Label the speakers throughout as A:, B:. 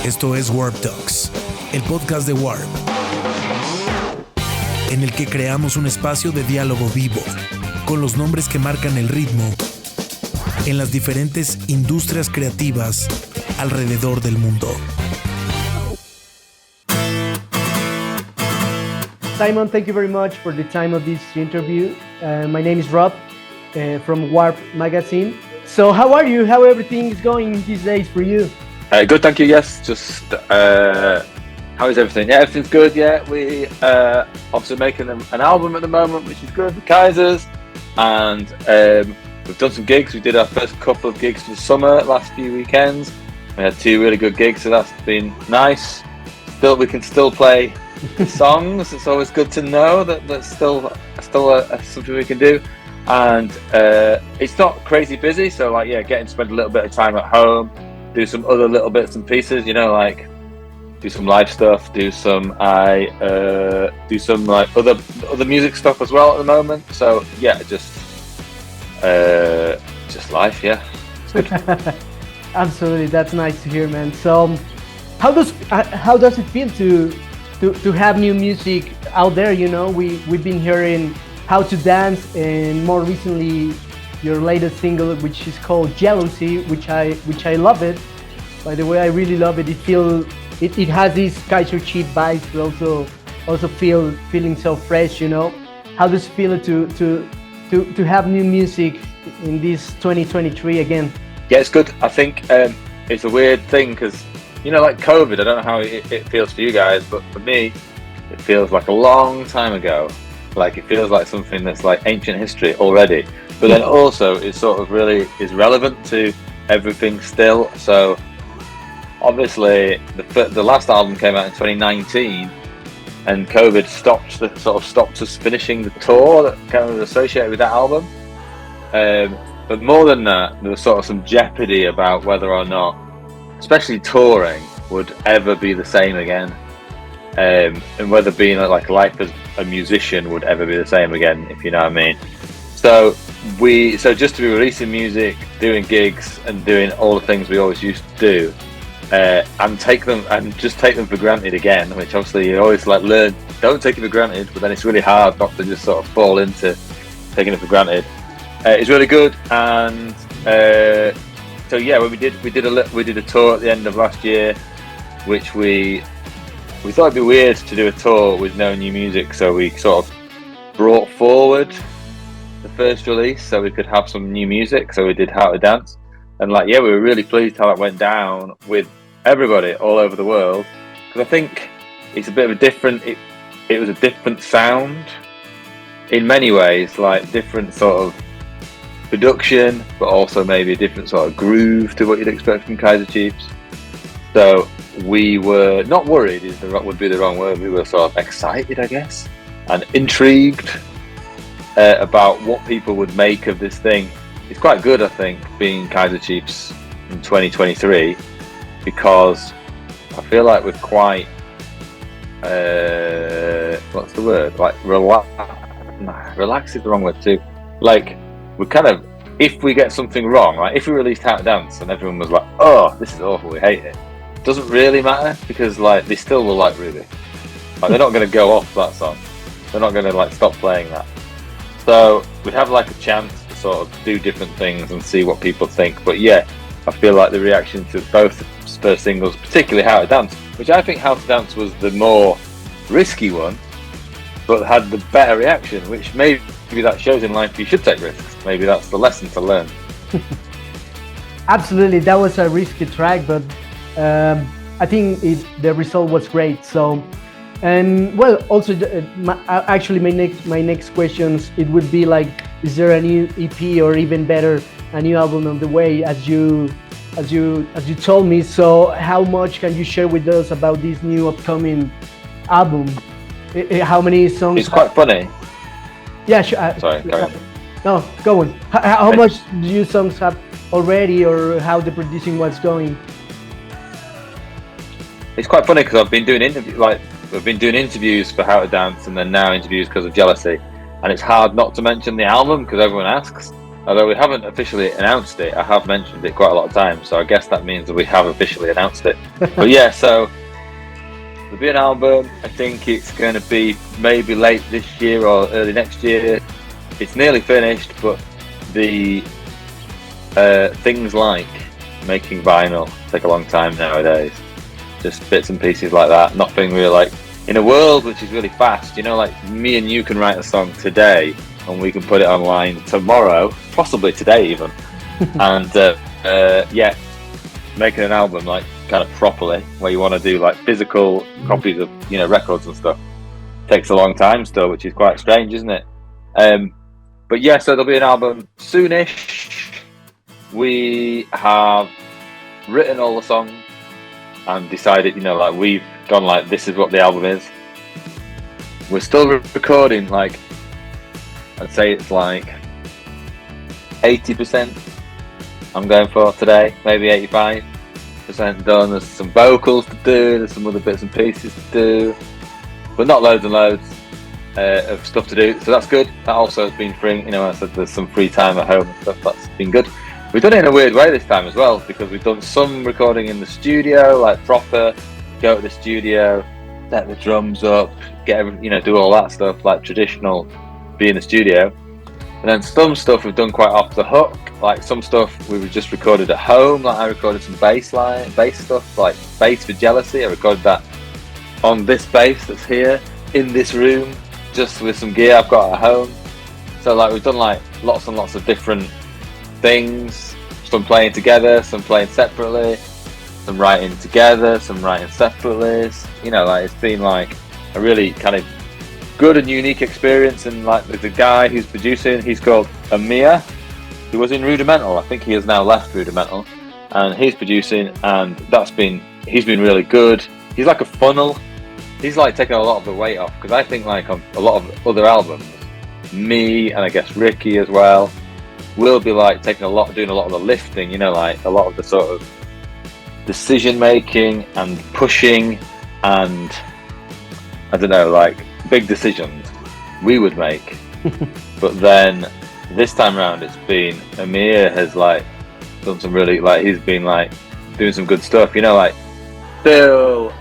A: Esto es Warp Talks, el podcast de Warp, en el que creamos un espacio de diálogo vivo con los nombres que marcan el ritmo en las diferentes industrias creativas alrededor del mundo.
B: Simon, thank you very much for the time of this interview. My name is Rob from Warp Magazine. So how are you? How everything is going these days for you?
C: Good, thank you. Yes, just how is everything? Yeah, everything's good. Yeah, we obviously making an album at the moment, which is good. The Kaisers, and we've done some gigs. We did our first couple of gigs for the summer last few weekends. We had 2 really good gigs, so that's been nice. We can still play songs. It's always good to know that that's still something we can do. And it's not crazy busy, so getting to spend a little bit of time at home, do some other little bits and pieces, like do some live stuff, do some other music stuff as well at the moment. So yeah, just life, yeah. It's good.
B: Absolutely, that's nice to hear, man. So how does it feel to have new music out there? We've been hearing How to Dance, and more recently your latest single, which is called Jealousy, which I love it. By the way, I really love it. It has these Kaiser Chief vibes, but also feeling so fresh. How does it feel to have new music in this 2023 again?
C: Yeah, it's good. I think it's a weird thing because like COVID. I don't know how it feels for you guys, but for me, it feels like a long time ago. Like it feels like something that's like ancient history already, but then also it sort of really is relevant to everything still. So obviously the last album came out in 2019, and COVID stopped us finishing the tour that kind of was associated with that album. But more than that, there was sort of some jeopardy about whether or not, especially touring, would ever be the same again. And whether being like life as a musician would ever be the same again, if you know what I mean. So just to be releasing music, doing gigs, and doing all the things we always used to do, and take them for granted again. Which obviously you always learn. Don't take it for granted, but then it's really hard not to just sort of fall into taking it for granted. It's really good, and so yeah, when we did a tour at the end of last year, which we thought it'd be weird to do a tour with no new music, so we sort of brought forward the first release so we could have some new music. So we did How to Dance, and we were really pleased how that went down with everybody all over the world, because I think it's a bit of a different. It was a different sound in many ways, like different sort of production, but also maybe a different sort of groove to what you'd expect from Kaiser Chiefs. So we were not worried, would be the wrong word. We were sort of excited, I guess, and intrigued about what people would make of this thing. It's quite good, I think, being Kaiser Chiefs in 2023, because I feel like we're quite what's the word? Like relax is the wrong word too. We're kind of, if we get something wrong, if we released How to Dance and everyone was like, "Oh, this is awful, we hate it," doesn't really matter, because they still will like Ruby. They're not going to go off that song. They're not going to stop playing that. So we have a chance to sort of do different things and see what people think. But yeah, I feel like the reaction to both first singles, particularly How to Dance, which I think How to Dance was the more risky one, but had the better reaction, which maybe that shows in life you should take risks. Maybe that's the lesson to learn.
B: Absolutely, that was a risky track, but I think the result was great. So, and well, also my next questions, it would be is there a new EP, or even better, a new album on the way, as you told me? So how much can you share with us about this new upcoming album? How many songs?
C: It's quite funny.
B: Yeah, sure.
C: Sorry, carry on.
B: No, go on. How much do you songs have already, or how the producing was going?
C: It's quite funny because I've been doing interviews for How to Dance, and then now interviews because of Jealousy, and it's hard not to mention the album because everyone asks. Although we haven't officially announced it, I have mentioned it quite a lot of times, so I guess that means that we have officially announced it. But yeah, so there'll be an album. I think it's going to be maybe late this year or early next year. It's nearly finished, but the things like making vinyl take a long time nowadays. Just bits and pieces like that. Nothing really like in a world which is really fast. You know, like me and you can write a song today and we can put it online tomorrow, possibly today even. And yeah, making an album like kind of properly, where you want to do like physical copies of, you know, records and stuff, takes a long time still, which is quite strange, isn't it? But yeah, so there'll be an album soonish. We have written all the songs and decided, you know, like we've gone like, this is what the album is. We're still recording, like, I'd say it's like 80% I'm going for today, maybe 85% done. There's some vocals to do, there's some other bits and pieces to do, but not loads and loads of stuff to do, so that's good. That also has been free, you know, I said there's some free time at home and stuff, that's been good. We've done it in a weird way this time as well, because we've done some recording in the studio, like proper, go to the studio, set the drums up, get everything, you know, do all that stuff, like traditional, be in the studio. And then some stuff we've done quite off the hook, like some stuff we just recorded at home, like I recorded some bass stuff, like Bass for Jealousy. I recorded that on this bass that's here, in this room, just with some gear I've got at home. So like we've done like lots and lots of different things, some playing together, some playing separately, some writing together, some writing separately. You know, like it's been like a really kind of good and unique experience. And like the guy who's producing, he's called Amir. He was in Rudimental. I think he has now left Rudimental, and he's producing, and he's been really good. He's like a funnel. He's like taking a lot of the weight off, because I think like on a lot of other albums, me and I guess Ricky as well, will be like doing a lot of the lifting, you know, like a lot of the sort of decision making and pushing and I don't know, like big decisions we would make. But then this time around it's been Amir has like done some really, like he's been like doing some good stuff, you know, like still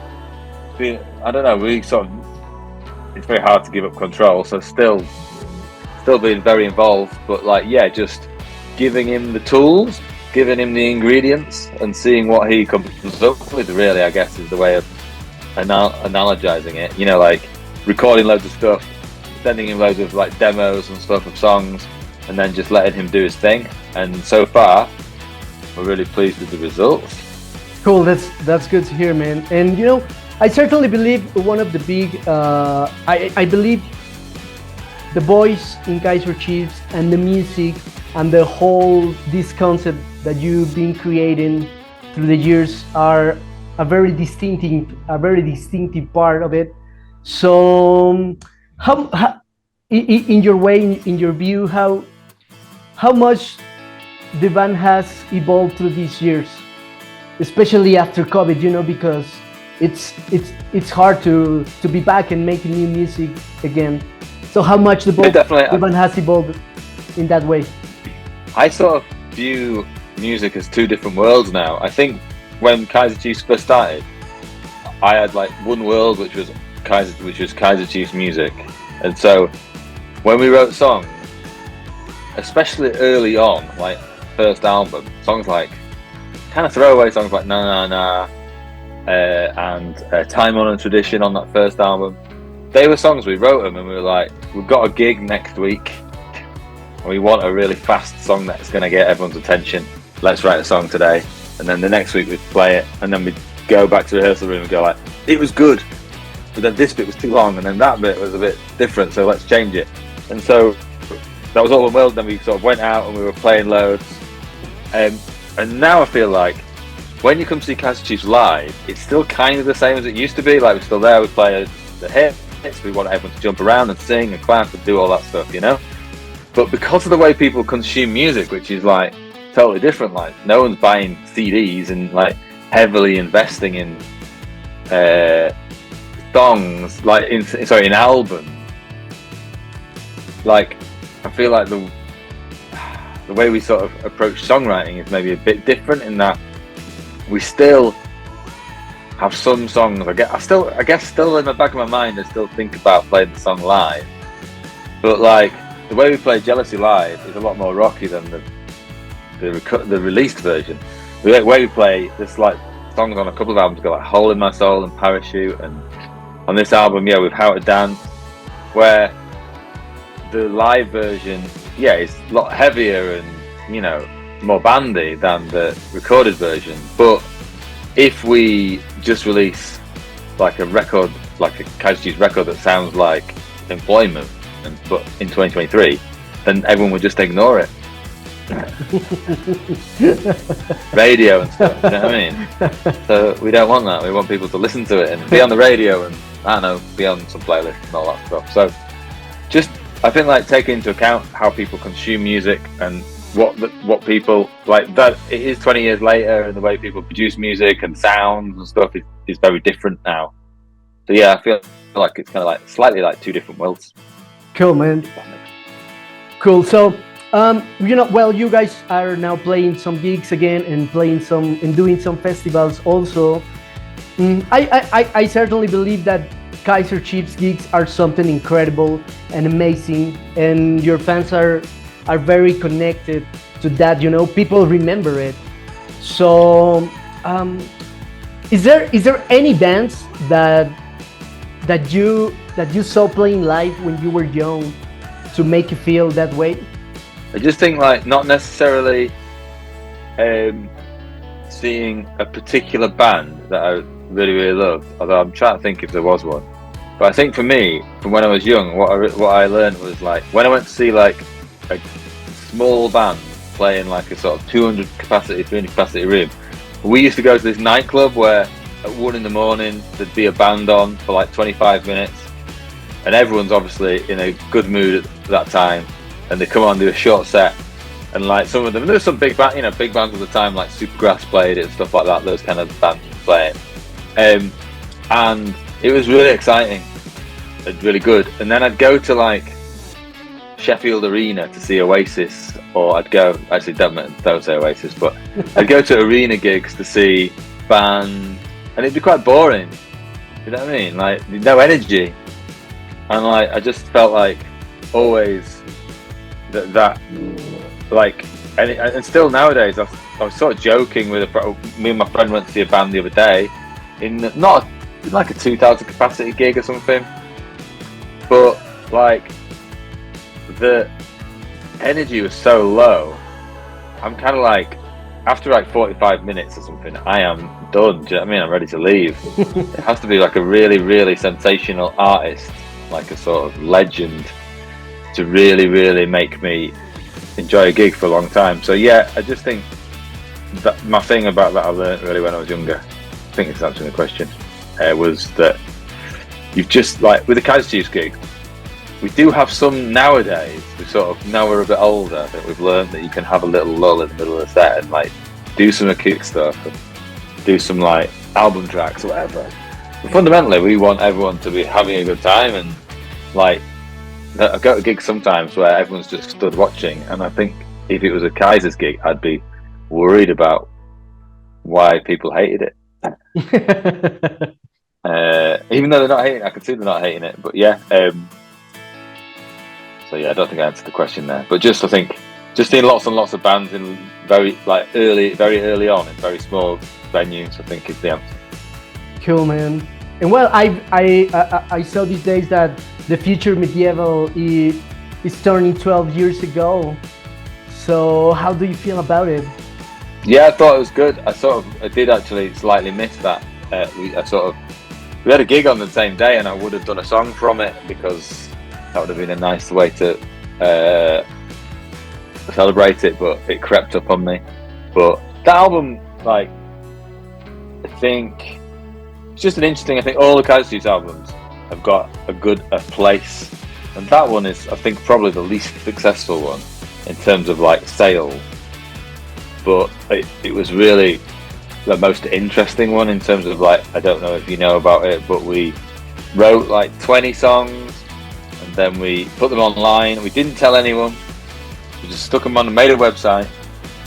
C: being, I don't know, we sort of, it's very hard to give up control, so still being very involved, but like yeah, just giving him the tools, giving him the ingredients and seeing what he comes up with, really, I guess is the way of analogizing it, you know, like recording loads of stuff, sending him loads of like demos and stuff of songs, and then just letting him do his thing. And so far we're really pleased with the results.
B: Cool, that's good to hear, man. And you know, I certainly believe one of the big I believe the voice in Kaiser Chiefs and the music and the whole this concept that you've been creating through the years are a very distinctive part of it. So how in your way, in your view, how much the band has evolved through these years, especially after COVID, you know, because it's hard to be back and making new music again. So how much the band has evolved in that way?
C: I sort of view music as two different worlds now. I think when Kaiser Chiefs first started, I had like one world which was Kaiser Chiefs music, and so when we wrote songs, especially early on, like first album, songs like kind of throwaway songs like Na Na Na and Time Honored Tradition on that first album, they were songs we wrote them and we were like, we've got a gig next week and we want a really fast song that's going to get everyone's attention, let's write a song today. And then the next week we'd play it, and then we'd go back to the rehearsal room and go like, it was good, but then this bit was too long, and then that bit was a bit different, so let's change it. And so that was all one world. Then we sort of went out and we were playing loads, and now I feel like when you come to see Kaiser Chiefs live, it's still kind of the same as it used to be. Like we're still there, we play the hits, we want everyone to jump around and sing and clap and do all that stuff, you know. But because of the way people consume music, which is like totally different, like no one's buying CDs and like heavily investing in songs, like in albums. Like I feel like the way we sort of approach songwriting is maybe a bit different in that we still have some songs. I guess still in the back of my mind, I still think about playing the song live. But like the way we play Jealousy live is a lot more rocky than the released version. The way we play this, like songs on a couple of albums go like Hole in My Soul and Parachute, and on this album, yeah, with How to Dance, where the live version, yeah, is a lot heavier and, you know, more bandy than the recorded version. But if we just release like a record, like a Casualties record that sounds like Employment, but in 2023, then everyone would just ignore it. Radio and stuff, you know what I mean? So we don't want that. We want people to listen to it and be on the radio and, I don't know, be on some playlist and all that stuff. So just, I think, like, taking into account how people consume music and what people like, that it is 20 years later, and the way people produce music and sounds and stuff is very different now. So yeah, I feel like it's kind of like slightly like two different worlds.
B: Cool, man. Cool. So you guys are now playing some gigs again and doing some festivals also. I certainly believe that Kaiser Chiefs gigs are something incredible and amazing, and your fans are very connected to that. You know, people remember it. So, is there any bands that you saw playing live when you were young to make you feel that way?
C: I just think, like, not necessarily seeing a particular band that I really loved, although I'm trying to think if there was one. But I think for me, from when I was young, what I learned was, like, when I went to see like a small band playing like a sort of 200 capacity, 300 capacity room, we used to go to this nightclub where at 1 a.m. there'd be a band on for like 25 minutes, and everyone's obviously in a good mood at that time, and they come on, do a short set, and like some of them, there's some big bands at the time, like Supergrass played it and stuff like that, those kind of bands playing, and it was really exciting and really good. And then I'd go to like Sheffield Arena to see Oasis, or I'd go, actually don't say Oasis, but I'd go to arena gigs to see bands, and it'd be quite boring, you know what I mean, like no energy, and like I just felt like always that like, and still nowadays I was sort of joking with me and my friend went to see a band the other day in not like a 2,000 capacity gig or something, but like the energy was so low, I'm kind of like, after like 45 minutes or something, I am done, do you know what I mean? I'm ready to leave. It has to be like a really, really sensational artist, like a sort of legend, to really, really make me enjoy a gig for a long time. So yeah, I just think that my thing about that I learned really when I was younger, I think it's answering the question, was that you've just, like with the Kaiser Chiefs gig, we do have some nowadays, we sort of, now we're a bit older, I think we've learned that you can have a little lull in the middle of the set and like do some acoustic stuff and do some like album tracks or whatever. But fundamentally, we want everyone to be having a good time, and like I go to gigs sometimes where everyone's just stood watching, and I think if it was a Kaiser's gig, I'd be worried about why people hated it. Even though they're not hating, I can see they're not hating it, but yeah. So yeah, I don't think I answered the question there, but just I think just seeing lots and lots of bands in very early on in very small venues, I think is the answer.
B: Cool, man. And well, I saw these days that the Future Medieval is turning 12 years ago. So how do you feel about it?
C: Yeah, I thought it was good. I did actually slightly miss that. We had a gig on the same day, and I would have done a song from it because that would have been a nice way to celebrate it, but it crept up on me. But that album, like, I think it's just an interesting. I think all the Kaiser Chiefs albums have got a place, and that one is, I think, probably the least successful one in terms of like sales. But it was really the most interesting one in terms of like, I don't know if you know about it, but we wrote like 20 songs and then we put them online. We didn't tell anyone. We just stuck them on, made a website,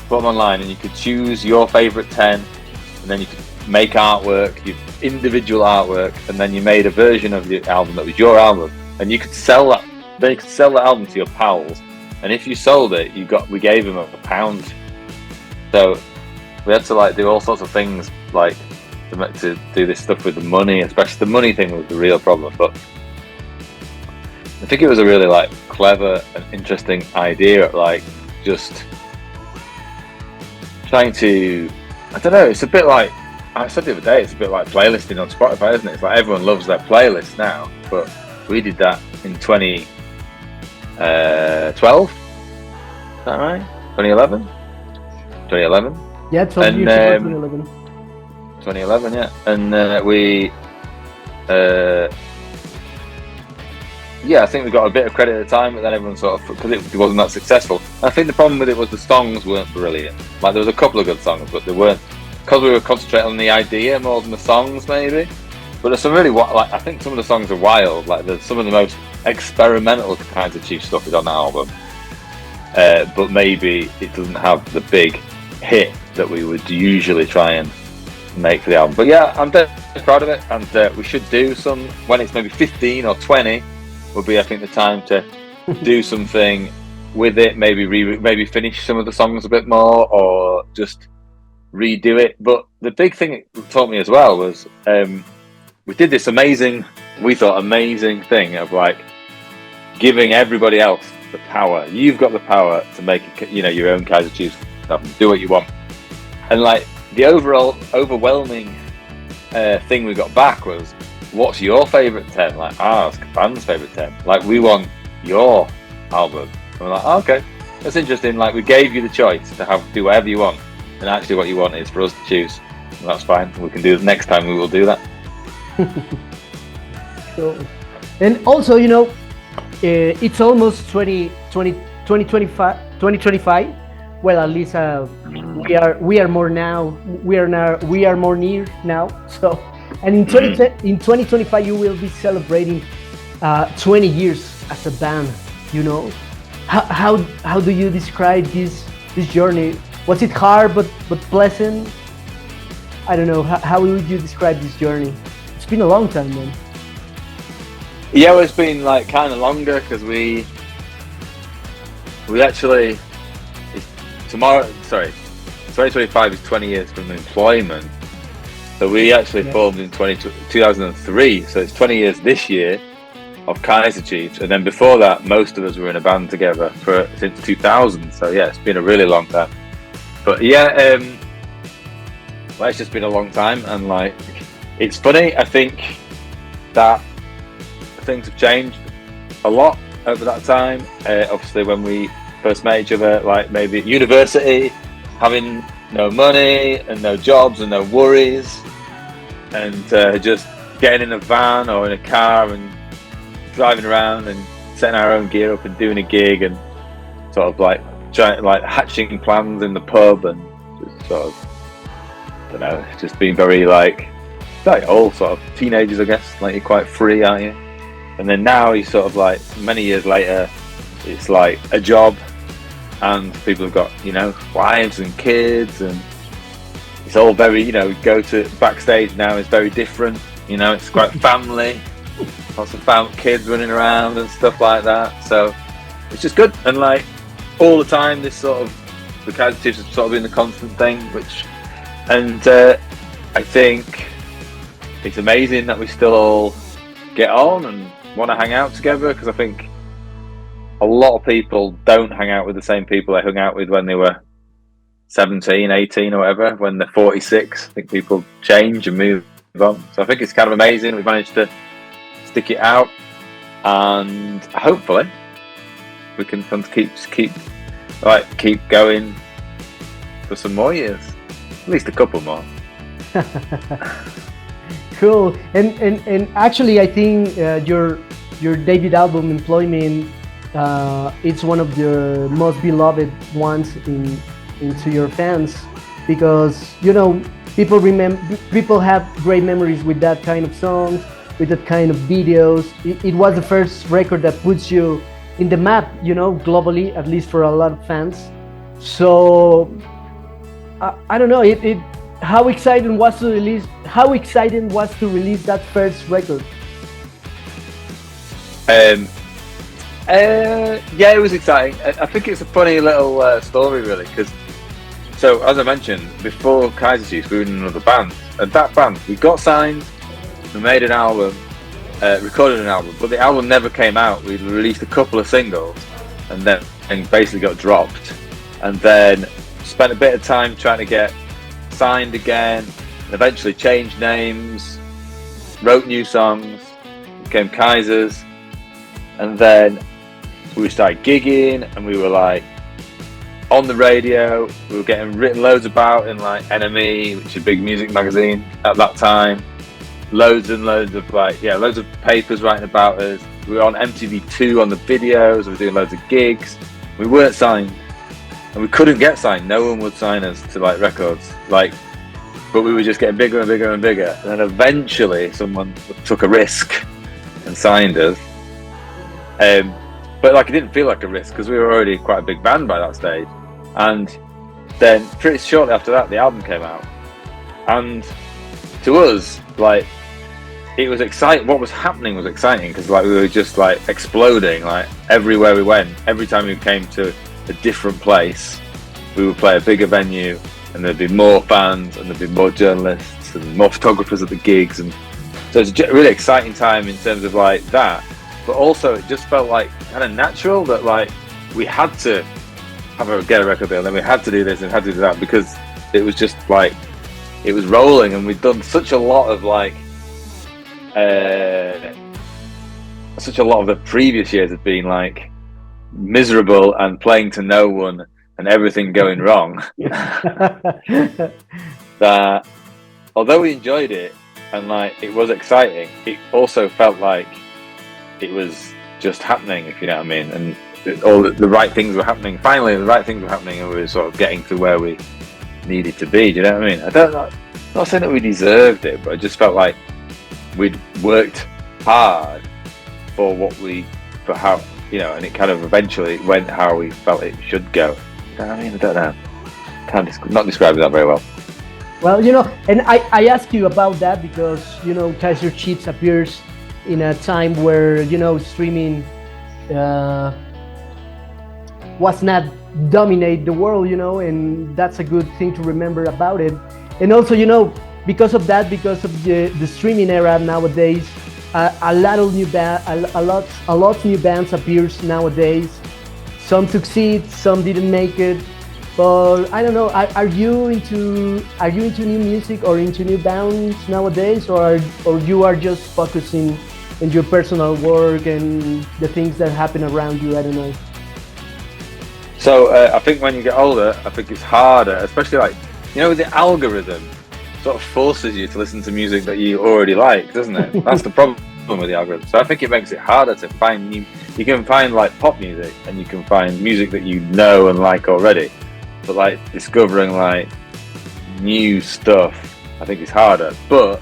C: put them online, and you could choose your favorite 10, and then you could make artwork, your individual artwork, and then you made a version of the album that was your album, and you could sell that. Then you could sell that album to your pals, and if you sold it, we gave them £1. So we had to like do all sorts of things like to do this stuff with the money, especially the money thing was the real problem. But I think it was a really like clever and interesting idea, like just trying to, I don't know, it's a bit like I said the other day, it's a bit like playlisting on Spotify, isn't it? It's like everyone loves their playlist now, but we did that in 2012. Is that right? 2011? 2011?
B: Yeah, 12 years ago, 2011.
C: 2011, yeah. And I think we got a bit of credit at the time, but then everyone sort of, because it wasn't that successful. I think the problem with it was the songs weren't brilliant. Like there was a couple of good songs, but they weren't, because we were concentrating on the idea more than the songs maybe. But there's some really, like I think some of the songs are wild. Like there's some of the most experimental kinds of Chief stuff is on the album. But maybe it doesn't have the big hit that we would usually try and make for the album. But yeah, I'm definitely proud of it, and we should do some when it's maybe 15 or 20 would be I think the time to do something with it, maybe finish some of the songs a bit more or just redo it. But the big thing it taught me as well was we did this amazing thing of like giving everybody else the power. You've got the power to make your own Kaiser Chiefs stuff and do what you want. And like the overwhelming thing we got back was, what's your favourite 10? Like, ask fans' favourite 10. Like, we want your album. And we're like, oh, okay, that's interesting. Like, we gave you the choice to do whatever you want, and actually what you want is for us to choose. And that's fine. We can do it next time. We will do that.
B: So, and also, it's almost 2025. Well, at least we are more now. We are more near now. So, and in 2025 you will be celebrating 20 years as a band. How do you describe this journey? Was it hard but pleasant? I don't know. How would you describe this journey? It's been a long time, man.
C: Yeah, well, it's been like kind of longer because we actually 2025 is 20 years from employment. So we actually formed in 2003. So it's 20 years this year of Kaiser Chiefs, and then before that, most of us were in a band together since 2000. So yeah, it's been a really long time. But yeah, it's just been a long time, and like it's funny. I think that things have changed a lot over that time. Obviously, when we first met each other, like maybe at university, having no money and no jobs and no worries, and just getting in a van or in a car and driving around and setting our own gear up and doing a gig and sort of like trying, like hatching plans in the pub and just sort of, I don't know, just being very like all sort of teenagers, I guess. Like you're quite free, aren't you? And then now you sort of like many years later, it's like a job, and people have got wives and kids, and it's all very go to backstage now is very different. It's quite family, lots of kids running around and stuff like that. So it's just good, and like all the time, this sort of the Kaiser Chiefs has sort of been the constant thing, and I think it's amazing that we still all get on and want to hang out together, because I think a lot of people don't hang out with the same people they hung out with when they were 17, 18 or whatever. When they're 46, I think people change and move on. So I think it's kind of amazing we've managed to stick it out, and hopefully we can keep going for some more years, at least a couple more.
B: Cool. And actually, I think your debut album, Employment, it's one of the most beloved ones into your fans, because people have great memories with that kind of songs, with that kind of videos. It was the first record that puts you in the map, you know, globally, at least for a lot of fans. So I don't know. It how exciting was to release. How exciting was to release that first record.
C: Um, yeah, it was exciting. I think it's a funny little story, really, because so as I mentioned before, Kaiser Chiefs, we were in another band, and that band we got signed, we made an album, recorded an album, but the album never came out. We released a couple of singles, and then basically got dropped, and then spent a bit of time trying to get signed again, and eventually changed names, wrote new songs, became Kaisers, and then we started gigging, and we were like on the radio. We were getting written loads about in like NME, which is a big music magazine at that time. Loads and loads of loads of papers writing about us. We were on MTV2 on the videos. We were doing loads of gigs. We weren't signed, and we couldn't get signed. No one would sign us to like records, like. But we were just getting bigger and bigger and bigger. And then eventually, someone took a risk and signed us. But like, it didn't feel like a risk because we were already quite a big band by that stage. And then pretty shortly after that, the album came out, and to us, like, it was exciting. What was happening was exciting because like we were just like exploding. Like everywhere we went, every time we came to a different place, we would play a bigger venue, and there'd be more fans, and there'd be more journalists and more photographers at the gigs, and so it's a really exciting time in terms of like that. But also, it just felt like kind of natural that like we had to get a record deal, and then we had to do this and had to do that because it was just like it was rolling, and we'd done such a lot of like such a lot of the previous years had been like miserable and playing to no one and everything going wrong. That although we enjoyed it and like it was exciting, it also felt like it was just happening, if you know what I mean, and all the right things were happening. Finally, the right things were happening, and we were sort of getting to where we needed to be. Do you know what I mean? I don't know. I'm not saying that we deserved it, but I just felt like we'd worked hard for how, you know, and it kind of eventually went how we felt it should go. You know what I mean? I don't know. Not describing that very well.
B: Well, you know, and I ask you about that because, you know, Kaiser Chiefs appears in a time where, you know, streaming was not dominate the world, you know, and that's a good thing to remember about it. And also, you know, because of that, because of the streaming era nowadays, a lot of new new bands appears nowadays. Some succeed, some didn't make it. But I don't know. Are you into new music or into new bands nowadays, or you are just focusing on your personal work and the things that happen around you? I don't know.
C: So I think when you get older, I think it's harder, especially like, you know, the algorithm sort of forces you to listen to music that you already like, doesn't it? That's the problem with the algorithm. So I think it makes it harder to find new. You can find like pop music, and you can find music that you know and like already, but like discovering like new stuff, I think it's harder. But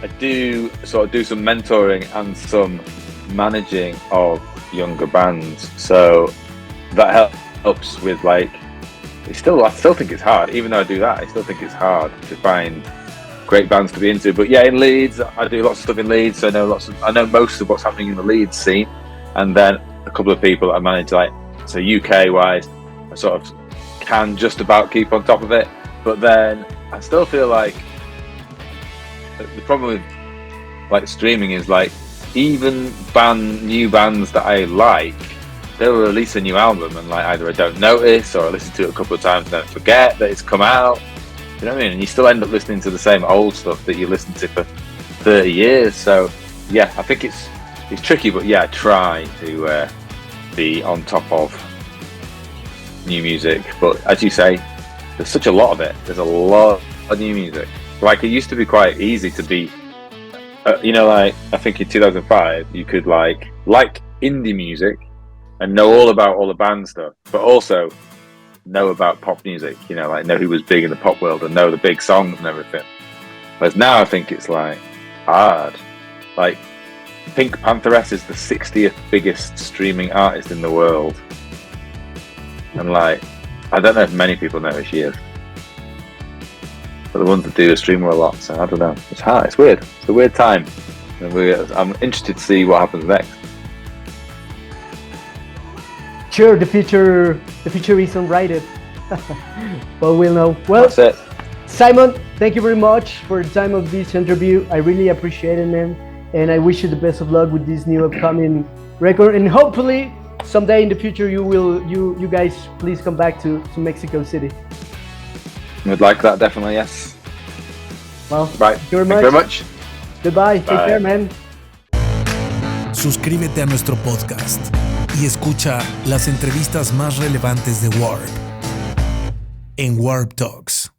C: I do sort of do some mentoring and some managing of younger bands, so that helps with like. I still think it's hard, even though I do that. I still think it's hard to find great bands to be into. But yeah, in Leeds, I do lots of stuff in Leeds. So I know most of what's happening in the Leeds scene, and then a couple of people that I manage, like, so UK wise, I sort of can just about keep on top of it. But then I still feel like the problem with like streaming is like even new bands that I like, they'll release a new album and like either I don't notice or I listen to it a couple of times and then forget that it's come out. You know what I mean? And you still end up listening to the same old stuff that you listened to for 30 years. So yeah, I think it's tricky, but yeah, I try to be on top of new music. But as you say, there's such a lot of it. There's a lot of new music. Like, it used to be quite easy to be, you know, like I think in 2005 you could like indie music and know all about all the band stuff, but also know about pop music, you know, like know who was big in the pop world and know the big songs and everything. Whereas now I think it's like hard. Like Pink Pantheress is the 60th biggest streaming artist in the world. And like, I don't know if many people know who she is. But the ones that do stream her a lot, so I don't know. It's hard, it's weird. It's a weird time. And I'm interested to see what happens next.
B: Sure, the future is unwritten. Well, we'll know. Well,
C: That's it.
B: Simon, thank you very much for the time of this interview. I really appreciate it, man. And I wish you the best of luck with this new upcoming record. And hopefully, someday in the future, you guys please come back to Mexico City.
C: Would like that, definitely, yes.
B: Well,
C: Right.
B: thank you
C: Thank you very much.
B: Goodbye. Take
C: Bye.
B: care, man.
A: Suscríbete a nuestro podcast y escucha las entrevistas más relevantes de Warp en Warp Talks.